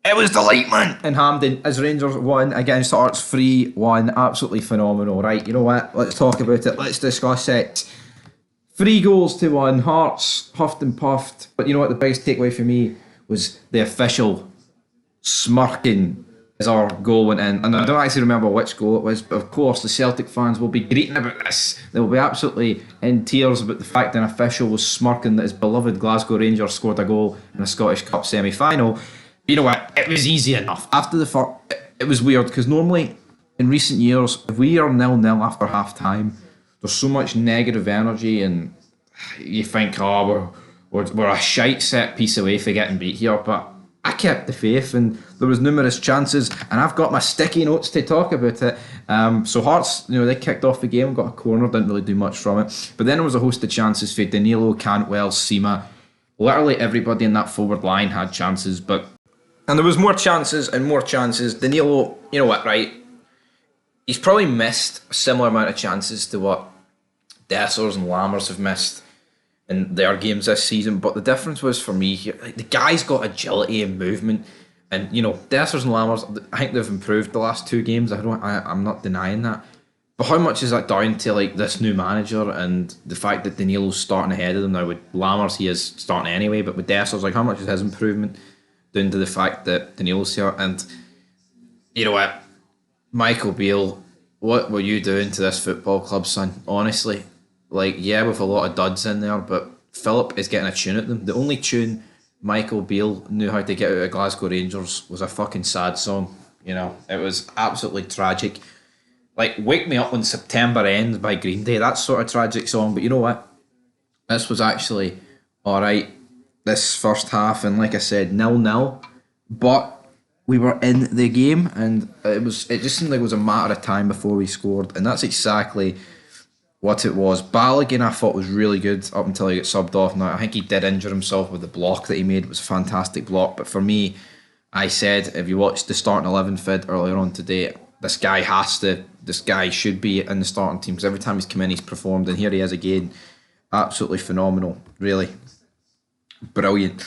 It was the light, man. And Hampden, as Rangers won against Hearts 3-1. Absolutely phenomenal. Right, you know what? Let's talk about it. Let's discuss it. 3-1. Hearts huffed and puffed. But you know what? The biggest takeaway for me was the official smirking as our goal went in. And I don't actually remember which goal it was, but of course the Celtic fans will be greeting about this. They will be absolutely in tears about the fact that an official was smirking that his beloved Glasgow Rangers scored a goal in a Scottish Cup semi-final. You know what? It was easy enough. After the first, it was weird because normally in recent years, if we are 0-0 after half time, there's so much negative energy, and you think, oh, we're a shite set piece away for getting beat here. But I kept the faith, and there was numerous chances, and I've got my sticky notes to talk about it. So Hearts, they kicked off the game, got a corner, didn't really do much from it. But then there was a host of chances for Danilo, Cantwell, Sima. Literally everybody in that forward line had chances, and there was more chances and more chances. Danilo, you know what, right? He's probably missed a similar amount of chances to what Dessers and Lammers have missed in their games this season. But the difference was for me here, the guy's got agility and movement. And, Dessers and Lammers, I think they've improved the last two games. I'm not denying that. But how much is that down to this new manager and the fact that Danilo's starting ahead of them now? With Lammers, he is starting anyway, but with Dessers, how much is his improvement down to the fact that Danilo's here? And you know what, Michael Beale, what were you doing to this football club, son? Honestly, with a lot of duds in there, but Philip is getting a tune at them. The only tune Michael Beale knew how to get out of Glasgow Rangers was a fucking sad song. It was absolutely tragic. Wake Me Up When September Ends by Green Day, that sort of tragic song. But you know what? This was actually alright, this first half, and like I said, 0-0. But we were in the game, and it just seemed like it was a matter of time before we scored, and that's exactly what it was. Balogun, I thought, was really good up until he got subbed off. Now, I think he did injure himself with the block that he made. It was a fantastic block, but for me, I said, if you watched the starting 11 vid earlier on today, this guy should be in the starting team, because every time he's come in, he's performed, and here he is again. Absolutely phenomenal, really. Brilliant.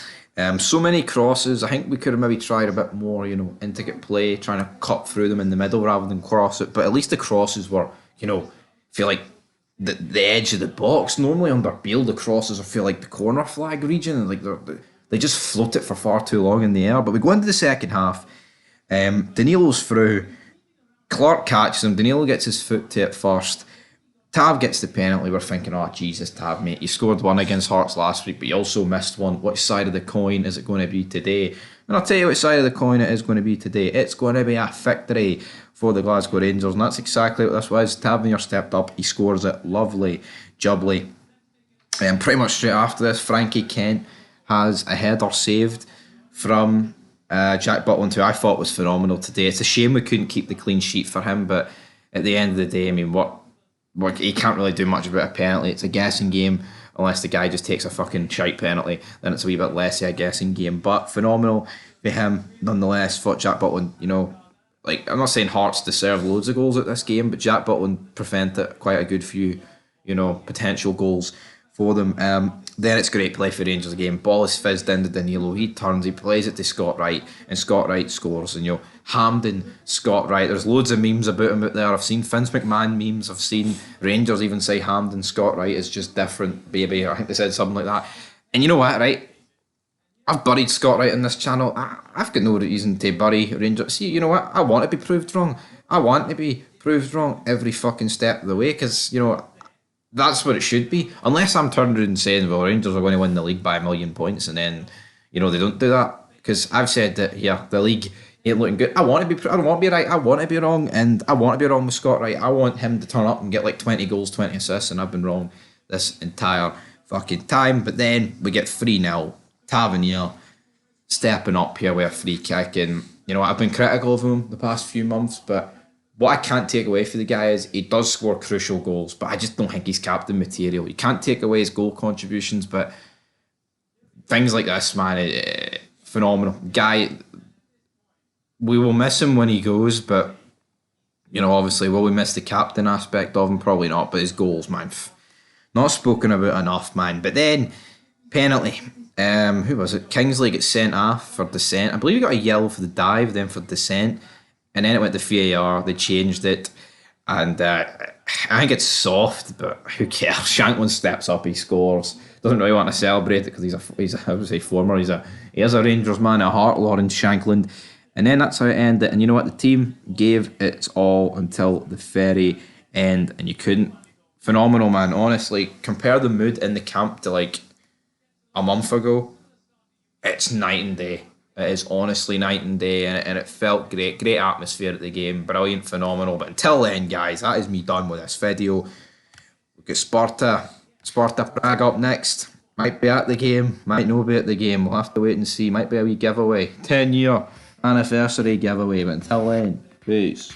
So many crosses. I think we could have maybe tried a bit more, intricate play, trying to cut through them in the middle rather than cross it. But at least the crosses were, feel like the edge of the box. Normally under Beale, the crosses feel like the corner flag region, and they just float it for far too long in the air. But we go into the second half. Danilo's through. Clark catches him. Danilo gets his foot to it first. Tav gets the penalty. We're thinking, oh, Jesus, Tav, mate. You scored one against Hearts last week, but you also missed one. Which side of the coin is it going to be today? And I'll tell you which side of the coin it is going to be today. It's going to be a victory for the Glasgow Rangers, and that's exactly what this was. Tavernier stepped up. He scores it. Lovely, jubbly. And pretty much straight after this, Frankie Kent has a header saved from Jack Butland, who I thought was phenomenal today. It's a shame we couldn't keep the clean sheet for him, but at the end of the day, I mean, he can't really do much about a penalty. It's a guessing game unless the guy just takes a fucking shite penalty. Then it's a wee bit less of a guessing game. But phenomenal for him nonetheless. Thought Jack Butland, I'm not saying Hearts deserve loads of goals at this game, but Jack Butland prevented quite a good few, potential goals for them. Then it's great play for Rangers again. Ball is fizzed into Danilo. He turns, he plays it to Scott Wright, and Scott Wright scores. And Hampden, Scott Wright. There's loads of memes about him out there. I've seen Vince McMahon memes. I've seen Rangers even say Hampden, Scott Wright is just different, baby. I think they said something like that. And you know what, right? I've buried Scott Wright in this channel. I've got no reason to bury Rangers. See, you know what? I want to be proved wrong. I want to be proved wrong every fucking step of the way, because, that's what it should be. Unless I'm turning around and saying, well, Rangers are going to win the league by 1,000,000 points, and then, they don't do that. Because I've said that here, the league ain't looking good. I don't want to be right. I want to be wrong, and I want to be wrong with Scott Wright. I want him to turn up and get 20 goals, 20 assists, and I've been wrong this entire fucking time. But then we get 3-0. Tavernier stepping up here with a free kick, and I've been critical of him the past few months, but what I can't take away from the guy is he does score crucial goals, but I just don't think he's captain material. You can't take away his goal contributions, but things like this, man, phenomenal. Guy, we will miss him when he goes, but, obviously, will we miss the captain aspect of him? Probably not, but his goals, man, not spoken about enough, man. But then, penalty. Who was it? Kingsley gets sent off for dissent. I believe he got a yellow for the dive, then for dissent, and then it went to VAR. They changed it, and I think it's soft, but who cares? Shanklin steps up, he scores. Doesn't really want to celebrate it because he's a I would say former. He is a Rangers man at heart, Lawrence Shanklin, and then that's how it ended. And you know what? The team gave its all until the very end, and you couldn't. Phenomenal, man. Honestly, compare the mood in the camp to like a month ago. It's night and day. It is honestly night and day, and it felt great. Great atmosphere at the game. Brilliant, phenomenal. But until then, guys, that is me done with this video. We've got Sparta Prague up next. Might be at the game, might not be at the game. We'll have to wait and see. Might be a wee giveaway. 10-year anniversary giveaway. But until then, peace.